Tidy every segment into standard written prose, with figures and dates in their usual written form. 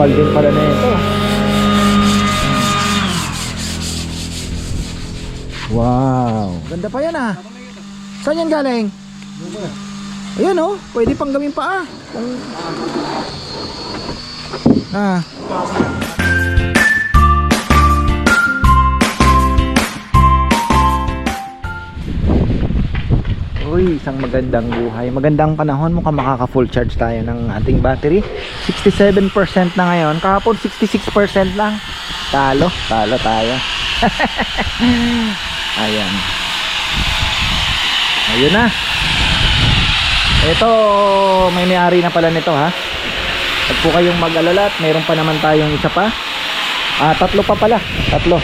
kapal din pala na ito. Wow, ganda pa yan ah. Saan yan galing? Ayan oh, pwede pang gawin pa ah. Ah. Uy, isang magandang buhay. Magandang panahon, mukhang makaka full charge tayo ng ating battery. 67% na ngayon. Kahapon 66% lang. Talo tayo. Ayan. Ayun na. Ito, may-ari na pala nito ha. Huwag po kayong mag-alala at mayroon pa naman tayong isa pa. Tatlo pa pala. Tatlo.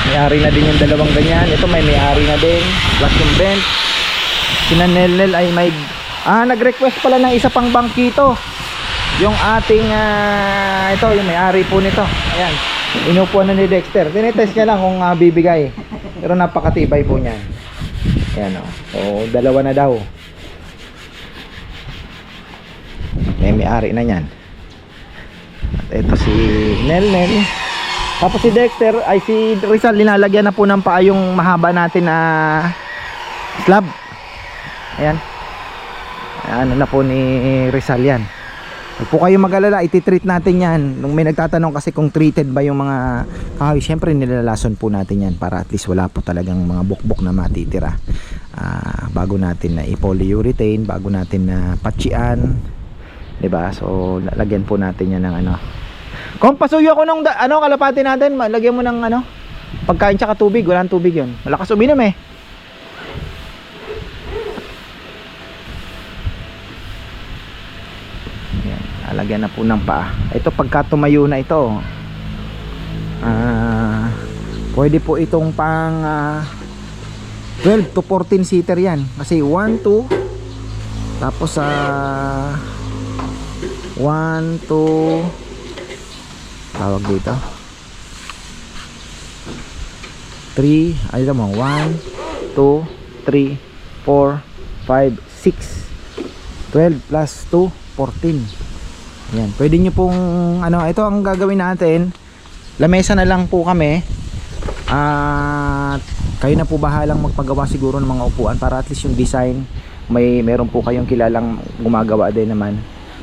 May-ari na din yung dalawang ganyan. Ito may-ari na din. Plus yung bench. Sinanelnel ay may nag-request pala ng isa pang bangkito. Yung ating ito, yung may-ari po nito. Ayan. Inupuan na ni Dexter. Tinitest niya lang kung bibigay. Pero napakatibay po niyan. Ayan o. So, dalawa na daw. May-ari na niyan. At ito si Nelnel. Tapos si Dexter ay si Rizal, linalagyan na po ng paa yung mahaba natin na slab. Ayan. Ano na po ni Rizal yan. Huwag po kayong mag-alala, iti-treat natin yan. Nung may nagtatanong kasi kung treated ba yung mga kahoy, syempre nilalason po natin yan para at least wala po talagang mga bukbok na matitira. Bago natin na i-polyurethane, bago natin na patsian, diba? So lagyan po natin yan ng ano. Kung pasuyo ako ng kalapati natin, lagyan mo ng pagkain tsaka tubig. Walang tubig yun, malakas uminom eh. Yan, lalagyan na po ng paa. Ito pagka tumayo na ito, pwede po itong pang 12 to 14 seater yan. Kasi 1, 2, tapos 1, 2, tawag dito 3, ay mo 1, 2, 3, 4, 5, 6, 12 plus 2, 14. Yan, pwede nyo pong ito ang gagawin natin. Lamesa na lang po kami at kayo na po bahalang magpagawa siguro ng mga upuan para at least yung design meron po kayong kilalang gumagawa din naman.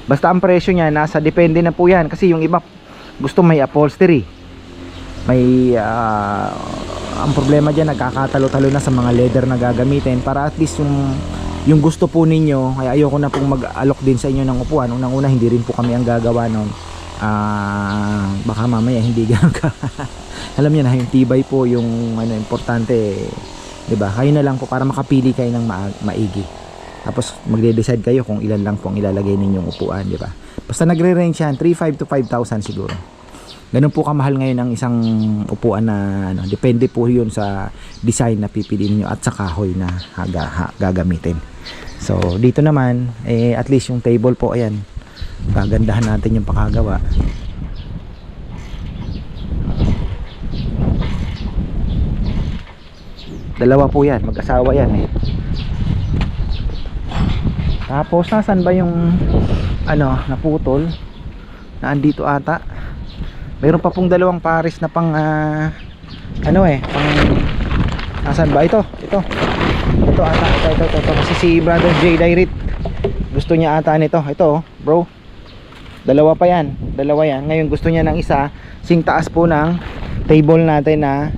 Basta ang presyo niya nasa depende na po yan, kasi yung iba gusto may upholstery, may ang problema dyan nagkakatalo-talo na sa mga leather na gagamitin. Para at least yung gusto po ninyo, kaya ayoko na pong mag-alok din sa inyo ng upuan. Unang-una hindi rin po kami ang gagawa nun. Baka mamaya hindi gano'n ka alam niyo na yung tibay po yung importante, diba? Kayo na lang po para makapili kayo ng maigi. Tapos magde-decide kayo kung ilan lang po ang ilalagay ninyong upuan, di ba? Basta nagre-range yan 3,500 to 5,000 siguro. Ganun po kamahal ngayon ang isang upuan na depende po 'yun sa design na pipiliin niyo at sa kahoy na gagamitin. So dito naman at least yung table po, ayan. Gagandahan natin yung pakagawa. Dalawa po 'yan, mag-asawa 'yan eh. Tapos nasan ba yung naputol na andito ata? Mayroon pa pong dalawang pares na pang nasan ba ito ata ito kasi si brother J Dairit gusto niya ata nito. Ito bro, dalawa yan. Ngayon gusto niya ng isa sing taas po ng table natin na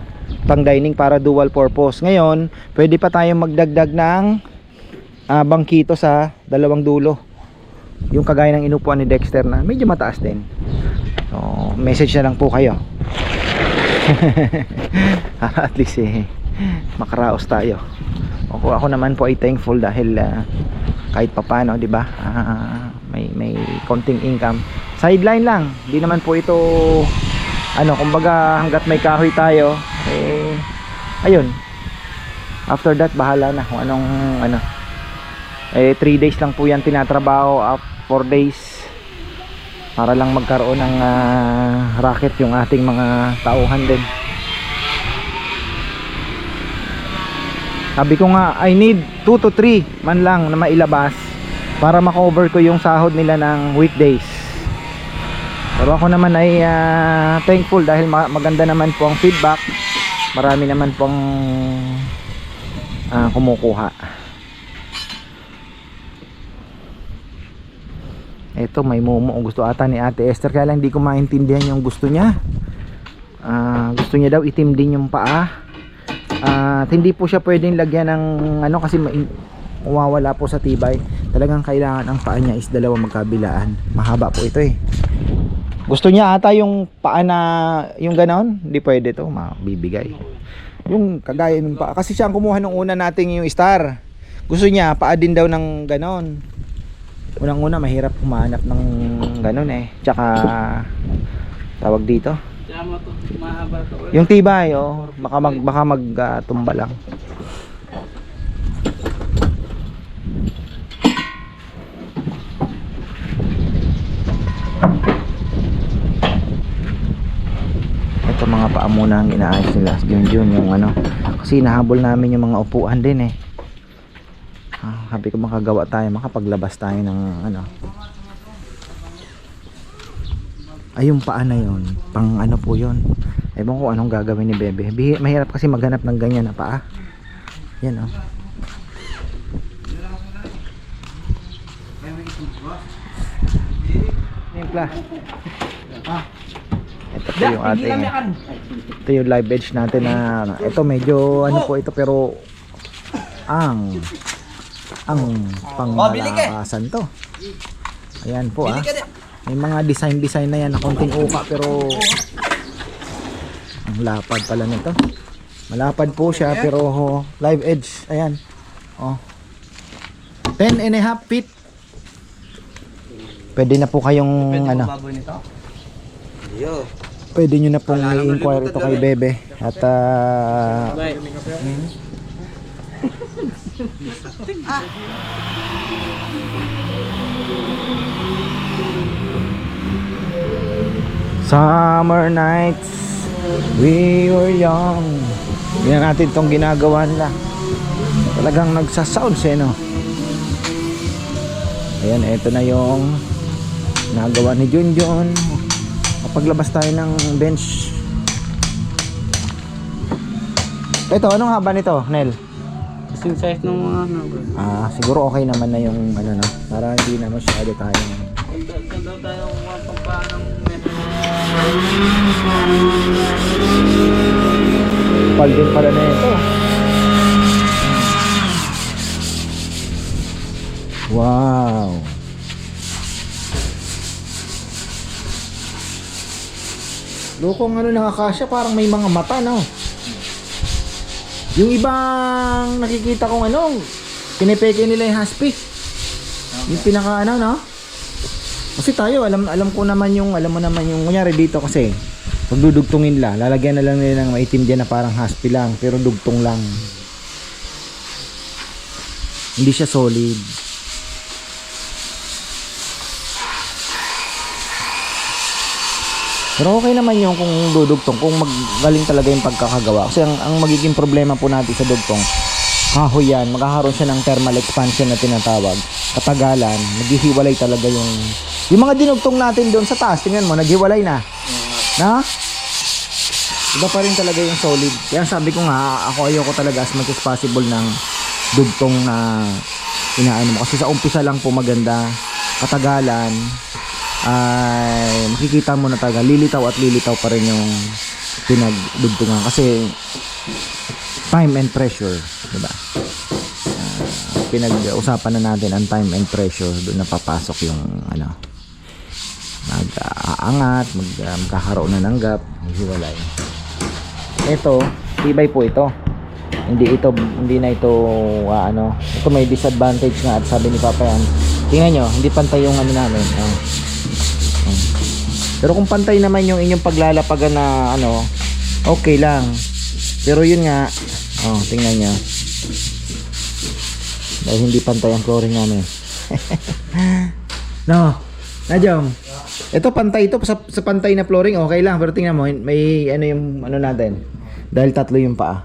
pang dining para dual purpose. Ngayon pwede pa tayong magdagdag ng bangkito sa dalawang dulo, yung kagaya ng inupuan ni Dexter na medyo mataas din. So message na lang po kayo at least makaraos tayo. Ako naman po ay thankful dahil kahit papano, di ba, may konting income, sideline lang, di naman po ito kumbaga hanggat may kahoy tayo ayun, after that bahala na kung anong 3 days lang po yan tinatrabaho, 4 days para lang magkaroon ng racket yung ating mga tauhan din. Sabi ko nga I need 2 to 3 man lang na mailabas para makover ko yung sahod nila ng weekdays. Pero ako naman ay thankful dahil maganda naman po ang feedback. Marami naman pong kumukuha. Ito may momo gusto ata ni Ate Esther, kaya lang hindi ko maintindihan yung gusto niya. Gusto niya daw itim din yung paa. At hindi po siya pwedeng lagyan ng ano kasi mawawala po sa tibay. Talagang kailangan ang paa niya is dalawa magkabilaan. Mahaba po ito eh. Gusto niya ata yung paa na yung ganon, hindi pwede to, mabibigay. Yung kagaya ng paa, kasi siya ang kumuha nung una nating yung star. Gusto niya paa din daw ng ganon. Unang-una mahirap humanap ng ganon eh. Tsaka tawag dito. Yung tibay oh, baka magtumba lang. Ito mga paa muna ang inaayos nila Junjun yung ano, kasi nahabol namin yung mga upuan din eh. Sabi ko makagawa tayo, makapaglabas tayo ng ano. Ay yung paa na yun, pang ano po yun. Ewan ko anong gagawin ni Bebe. Mahirap kasi maghanap ng ganyan na paa. Yan oh. Nimpla. Ito po yung ating, ito yung live edge natin na ito medyo ano po ito pero ang pangmalakasan to. Ayan po may mga design na yan na konting uka pero ang lapad pala nito. Malapad po siya pero live edge. Ayan oh, 10.5 feet. Pwede na po kayong ano, pwede nyo na pong i-inquire ito kay Bebe. At summer nights we were young. Yan natin itong ginagawa nila. Talagang nagsasounds eh no. Ayan, ito na yung nagawa ni Junjun. Paglabas tayo ng bench. Ito, anong haba nito, Nel? Kasing size ng mga ano. Siguro okay naman na yung ano no. Para hindi na masyado tayo. Ganda tayo mga pampaanang metro. Pal din pala na ito. Wow. Lokong ano nakakasya, parang may mga mata no. Yung ibang nakikita kong ano, pinipeke nila yung haspi. Yung pinaka ano no. Kasi tayo alam ko naman yung, alam mo naman yung kunyari dito kasi pagdudugtungin lalagyan na lang nila ng maitim diyan na parang haspi lang pero dugtong lang. Hindi siya solid. Pero okay naman yung kung dudugtong, kung magaling talaga yung pagkakagawa. Kasi ang magiging problema po natin sa dugtong, kahoy yan, magkakaroon siya ng thermal expansion na tinatawag. Katagalan, maghihiwalay talaga yung mga dinugtong natin doon sa taas. Tingnan mo, naghiwalay na. Na? Iba pa rin talaga yung solid. Kaya sabi ko nga, ako ayoko talaga as much as possible ng dugtong na inaano mo. Kasi sa umpisa lang po maganda, katagalan, ay makikita mo na talaga lilitaw at lilitaw pa rin yung pinagdugtungan kasi time and pressure, diba? Pinag-usapan na natin ang time and pressure, doon napapasok yung ano, mag-aangat, magkakaroon na ng gap, hiwalay. Ito, tibay po ito. Hindi na ito ano, ito may disadvantage nga at sabi ni Papa yan. Tingnan nyo, hindi pantay yung ano namin. Pero kung pantay naman yung inyong paglalapagan na ano, okay lang. Pero yun nga, tingnan nyo. Dahil hindi pantay ang flooring namin. No, Najong. Ito pantay ito sa pantay na flooring, okay lang. Pero tingnan mo, may ano yung ano natin. Dahil tatlo yung paa.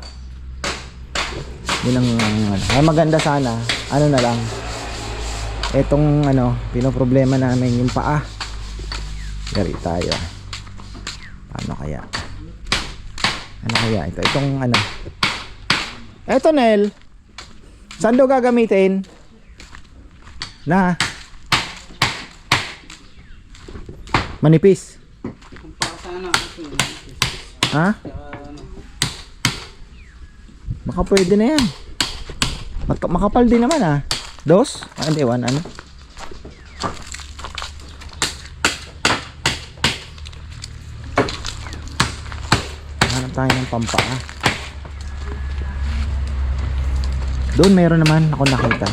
Yun ang maganda sana. Ano na lang. Etong ano, pinoproblema namin yung paa. Yari tayo. Paano kaya? Ano kaya ito? Itong ano. Eto Nel. Saan daw gagamitin? Na. Manipis. Kung para sana kasi. Ha? Ano. Baka pwede na yan. Makapal din naman ah. Dos? Ah, hindi, one ano. Hanap tayo ng pampaa. Doon meron naman ako nakita.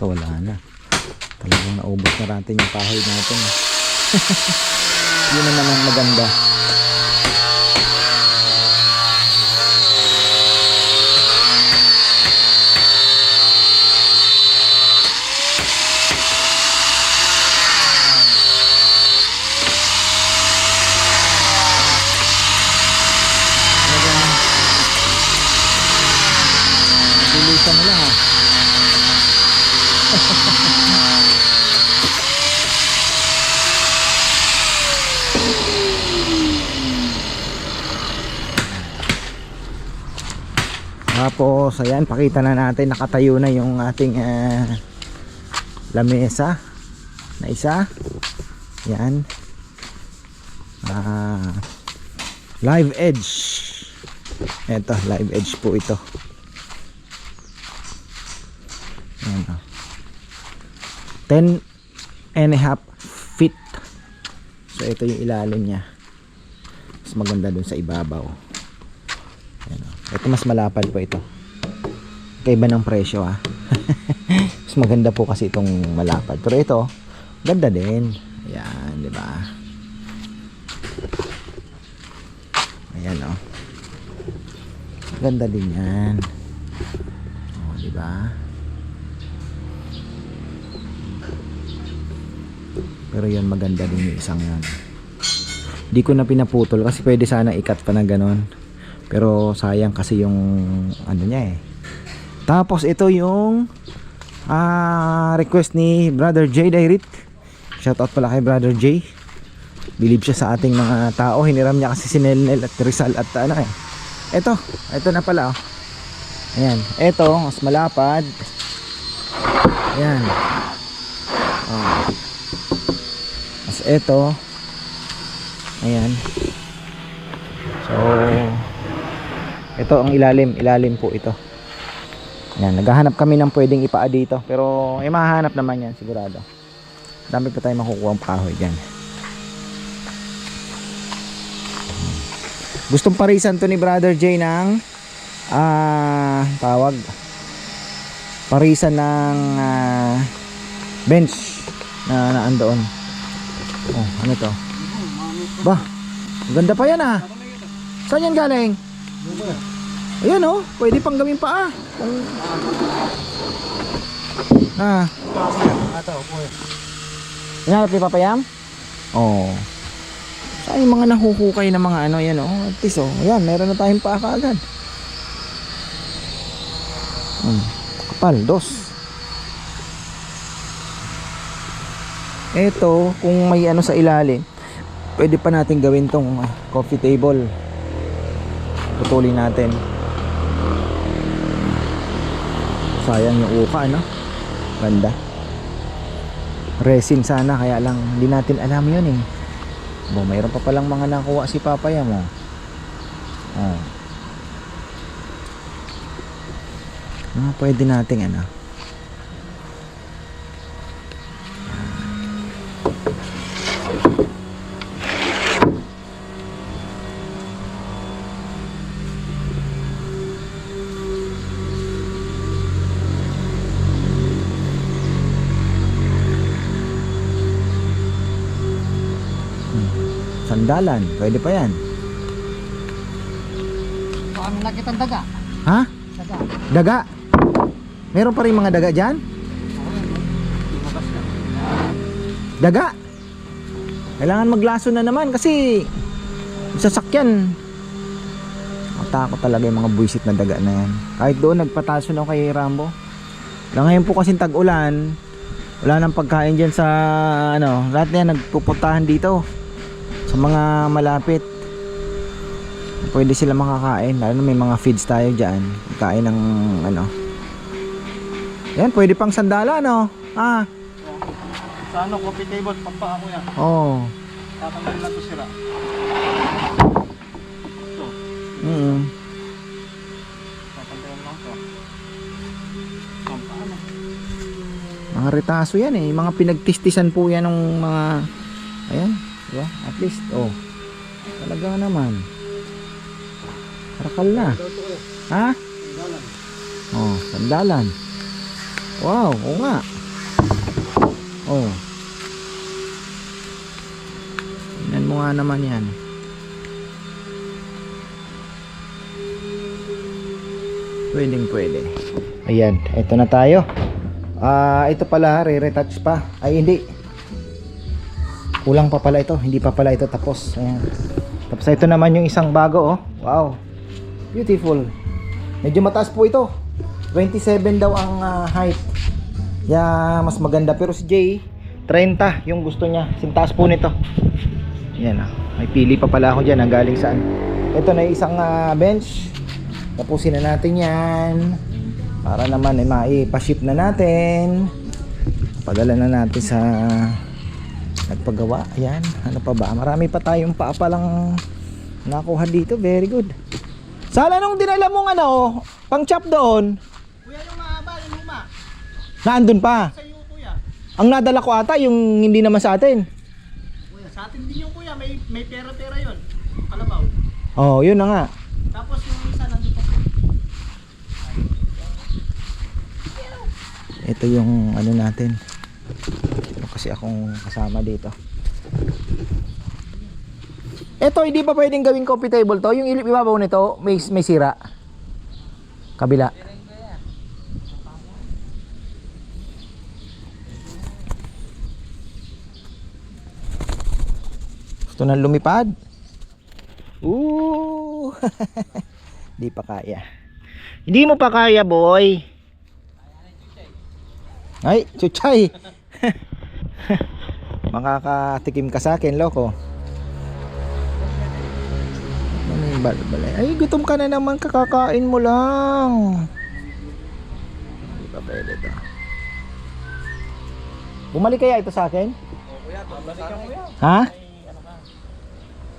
Ito wala na. Talagang naubos na natin yung kahoy natin. Yun na naman maganda. Lilisan na lang ha. Tapos ayan, pakita na natin nakatayo na yung ating lamesa na isa. Yan. Live edge. Ito, live edge po ito. Ayan, 10.5 feet. So ito yung ilalim niya. Mas maganda dun sa ibabaw. Ayan, ito mas malapad po ito. Kaiba ng presyo ah. Mas maganda po kasi itong malapad. Pero ito, ganda din. Ayan, di ba? Ayan oh. Ganda din yan. Oh, di ba? Pero yun, maganda din yung isang yan. Di ko na pinaputol kasi pwede sana ikat pa na ganon. Pero sayang kasi yung ano niya eh. Tapos ito yung request ni Brother J Dairit. Shoutout pala kay Brother J. Believe siya sa ating mga tao. Hiniram niya kasi si Nelnel at Rizal at ano eh. Ito na pala oh. Ayan, ito mas malapad. Ayan. Oh. Mas ito. Ayan. So ito ang ilalim po ito. Ayan, naghahanap kami ng pwedeng ipaa dito. Pero mahahanap naman yan sigurado. Dami pa tayong makukuha ang kahoy dyan. Gustong parisan to ni Brother J ng tawag parisan ng bench na naandoon. Oh, ano to? Bah, ganda pa yan ah. Saan yan galing? Ayan oh, pwede pang gawin pa ah. Hinarap ni Papayam? Oh. Saan yung mga nahuhukay na mga ano yan oh. At least oh, ayan, meron na tayong paa kaagad. Kapal, dos. Eto, kung may ano sa ilalim, pwede pa natin gawin tong coffee table. Putulin natin. Sayang yung uka, no? Ganda. Resin sana, kaya lang hindi natin alam yun eh. Bo, mayroon pa palang mga nakuha si Papaya mo. Oh. Pwede nating ano. sandalan, pwede pa yan. Baka may nakitang daga. Ha? Daga. Daga? Meron pa rin mga daga dyan? Lumabas na. Daga? Kailangan maglaso na naman kasi sasakyan. Takot talaga yung mga buwisit na daga na yan. Kahit doon nagpataso na ako kay Rambo. Ngayon po kasi tag-ulan, wala nang pagkain dyan sa ano, lahat na yan nagpupuntahan dito sa mga malapit. Pwede sila makakain, lalo na may mga feeds tayo dyan, kain ng ano. Yan, pwede pang sandala, no? Ah. Sa ano, coffee table, pampaa ko yan. Oo. Tatanggalin na to sira. Ito, tatanggalin lang to. Pampaa na. Mga retaso yan eh, mga pinagtistisan po yan ng mga, ayan, diba? At least, oh, talaga naman. Karakal na. Ha? Sandalan. Oh, sandalan. Wow, oo nga. Oh. Tingnan mo nga naman yan. Pwedeng pwede. Ayan, ito na tayo. Ito pala, re-retouch pa. Ay, hindi. Kulang pa pala ito. Hindi pa pala ito tapos. Ayan. Tapos ito naman yung isang bago, oh. Wow. Beautiful. Medyo mataas po ito. 27 daw ang height. Mas maganda. Pero si Jay, 30 yung gusto niya. Sintaas po nito. Yan, may pili pa pala ako dyan. Galing saan? Ito na isang bench. Tapusin na natin yan. Para naman maipaship na natin. Padala na natin sa nagpagawa. Ayan. Ano pa ba? Marami pa tayong palang nakuha dito. Very good. Sala nung dinala mong ano, pang chop doon. Kuya, yung mahaba, yung luma. Naandun pa. Sa iyo, kuya. Ang nadala ko ata yung hindi naman sa atin. Kuya, sa atin din yung kuya. May pera-pera yun. Kalabaw. Oh, yun na nga. Tapos yung isa nandun pa. Ito yung ano natin. Ito kasi akong kasama dito. Ito hindi pa pwedeng gawing coffee table to. Yung ibabaw nito may sira. Kabila. Gusto na lumipad. Ooh. Hindi pa kaya. Hindi mo pa kaya, boy. Ay, chuchay. Makakatikim ka sa akin, loko. Ano yung balbalay? Ay, gutom ka na naman, kakakain mo lang. Hindi pa pwede to. Bumalik kaya ito sa akin? Kuya, babalik ka kuya. Ha?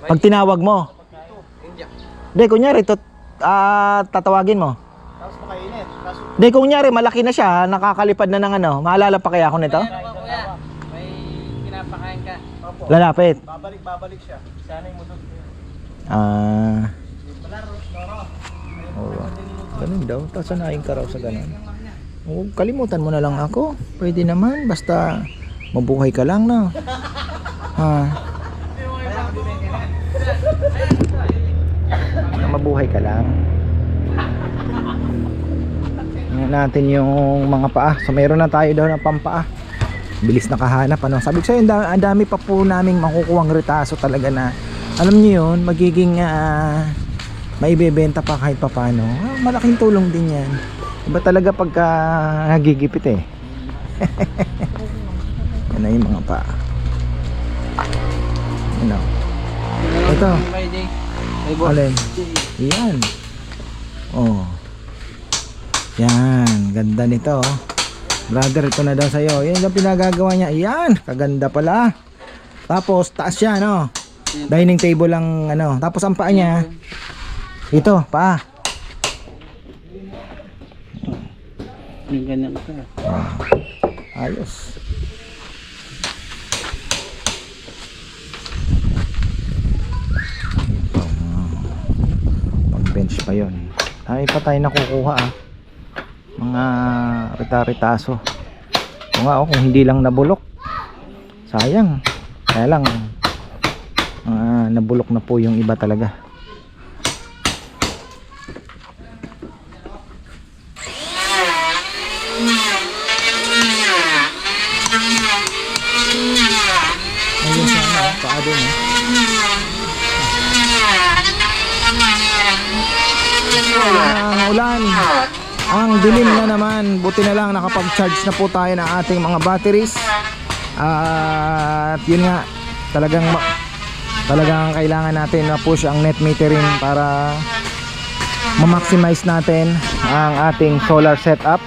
Pag tinawag mo? Hindi, kunyari, tatawagin mo. Tapos makainit. Tapos Hindi, kunyari, malaki na siya, nakakalipad na ng ano. Maalala pa kaya ako nito? kuya, may pinapakain ka. Opo. Lalapit. Babalik siya. Sana yung mudog. Oo. Ganun daw. Tasanayin ka raw sa ganun. Oh, kalimutan mo na lang ako. Pwede naman. Basta mabuhay ka lang, no? Ha? Mabuhay ka lang. Tingnan natin yung mga paa. So meron na tayo daw ng pampaa. Bilis nakahanap, ano? Sabi ko sa'yo, ang dami pa po naming makukuhang retaso talaga na alam niyo yun, magiging maibebenta pa kahit papano. Malaking tulong din yan. Iba talaga pagka nagigipit eh. Yan na yung mga paa. Ano? Ito. Alin? Yan. Oh. Yan, ganda nito. Brother, ito na daw sa'yo. Yan yung pinagagawa niya. Yan, kaganda pala. Tapos, taas siya, no? Dining table lang, ano. Tapos, ang paa niya. Ito, paa. Yung ganyan ka. Ayos. Pang bench pa yon. Ay pa tayo nakukuha mga rita-ritaso. O nga, kung hindi lang nabulok, sayang. Kaya lang nabulok na po yung iba talaga. Ayun siya, paado na. Ang ulan, ang dilim na naman. Buti na lang nakapag-charge na po tayo ng ating mga batteries. At yun nga, talagang kailangan natin na push ang net metering para ma-maximize natin ang ating solar setup.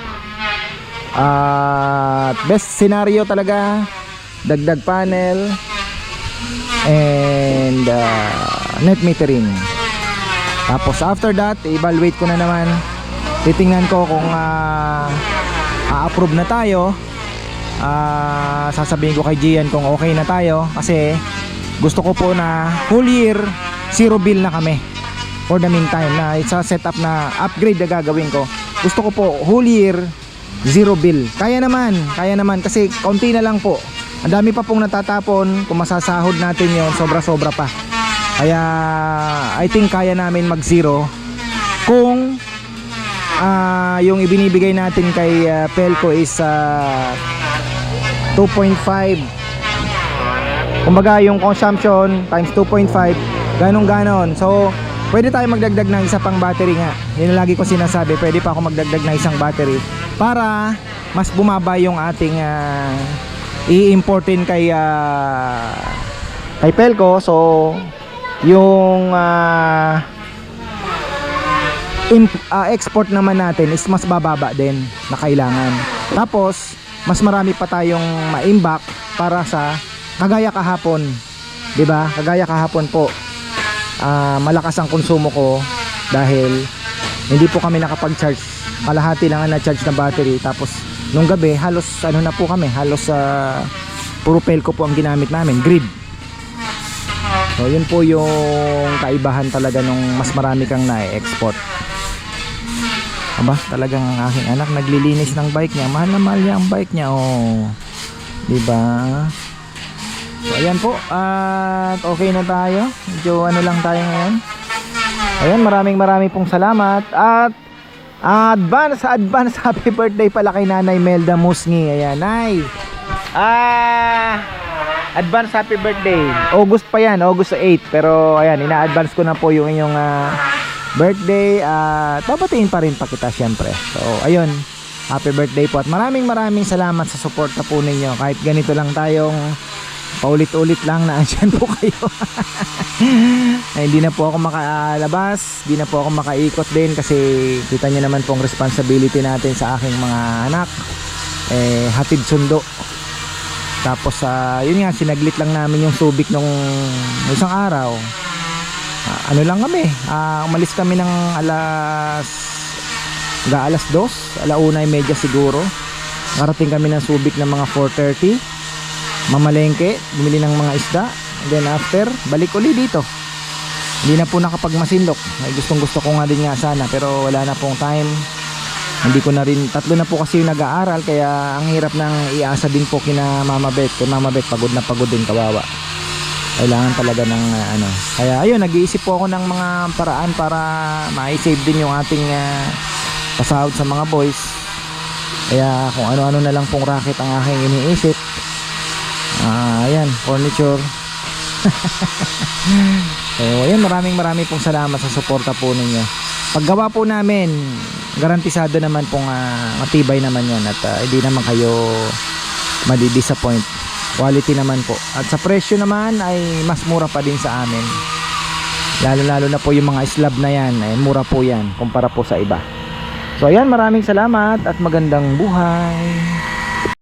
At best scenario talaga, dagdag panel and net metering. Tapos after that, evaluate ko na naman, titingnan ko kung a-approve na tayo. Sasabihin ko kay Gian kung okay na tayo, kasi gusto ko po na whole year zero bill na kami for the meantime, na it's a setup na upgrade na gagawin ko. Gusto ko po whole year zero bill. Kaya naman kasi kaunti na lang po. Ang dami pa pong natatapon. Kung masasahod natin yon, sobra-sobra pa. Kaya I think kaya namin mag zero kung yung ibinibigay natin kay Pelco is 2.5. Kumbaga yung consumption times 2.5, ganon. So pwede tayo magdagdag ng isa pang battery nga. Yun ang lagi ko sinasabi, pwede pa ako magdagdag ng isang battery para mas bumaba yung ating i-importin kay Pelco. So yung export naman natin is mas bababa din na kailangan. Tapos mas marami pa tayong ma-imbak para sa kagaya kahapon, 'di ba? Kagaya kahapon po, malakas ang konsumo ko dahil hindi po kami nakapag-charge. Kalahati lang ang na-charge na battery. Tapos nung gabi halos na po kami, halos puro Pelco po ang ginamit namin, grid. So yun po yung kaibahan talaga nung mas marami kang na-export. Aba, talagang ang aking anak naglilinis ng bike niya. Mahal na mahal niya ang bike niya, oh. 'Di ba? So ayan po, at okay na tayo. Medyo lang tayo ngayon. Ayan, maraming pong salamat. At advance happy birthday pala kay Nanay Melda Musngi. Ayan, Nay. Advance happy birthday. August pa yan, August 8. Pero ayan, ina-advance ko na po yung inyong birthday. At babatiin pa rin pa kita syempre. So ayun, happy birthday po. At maraming salamat sa suporta po ninyo. Kahit ganito lang tayong paulit-ulit lang na andyan po kayo. Hindi na po ako makalabas, hindi na po ako makaikot din kasi kita nyo naman pong responsibility natin sa aking mga anak, hatid sundo. Tapos yun nga, sinaglit lang namin yung Subic nung isang araw. Ano lang kami, umalis kami ng alas 2, alauna-media siguro. Narating kami ng Subic ng mga 4:30. Mamalengke, bumili ng mga isda, and then after, balik uli dito. Hindi na po nakapagmasinlok. Ay, gustong-gusto ko nga din nga sana, pero wala na pong time. Hindi ko na rin, 3 na po kasi yung nag-aaral, kaya ang hirap nang iasa din po kina Mama Beth. Kay Mama Beth, pagod na pagod din, kawawa. Kailangan talaga ng Kaya ayun, nag-iisip po ako ng mga paraan para ma-save din yung ating pasahod sa mga boys. Kaya kung ano-ano na lang pong racket ang aking iniisip. Ayan, furniture. So ayan, maraming pong salamat sa suporta po ninyo. Paggawa po namin, garantisado naman pong matibay naman yan. At hindi naman kayo madi-disappoint. Quality naman po. At sa presyo naman ay mas mura pa din sa amin. Lalo na po yung mga slab na yan, ay mura po yan kumpara po sa iba. So ayan, maraming salamat at magandang buhay.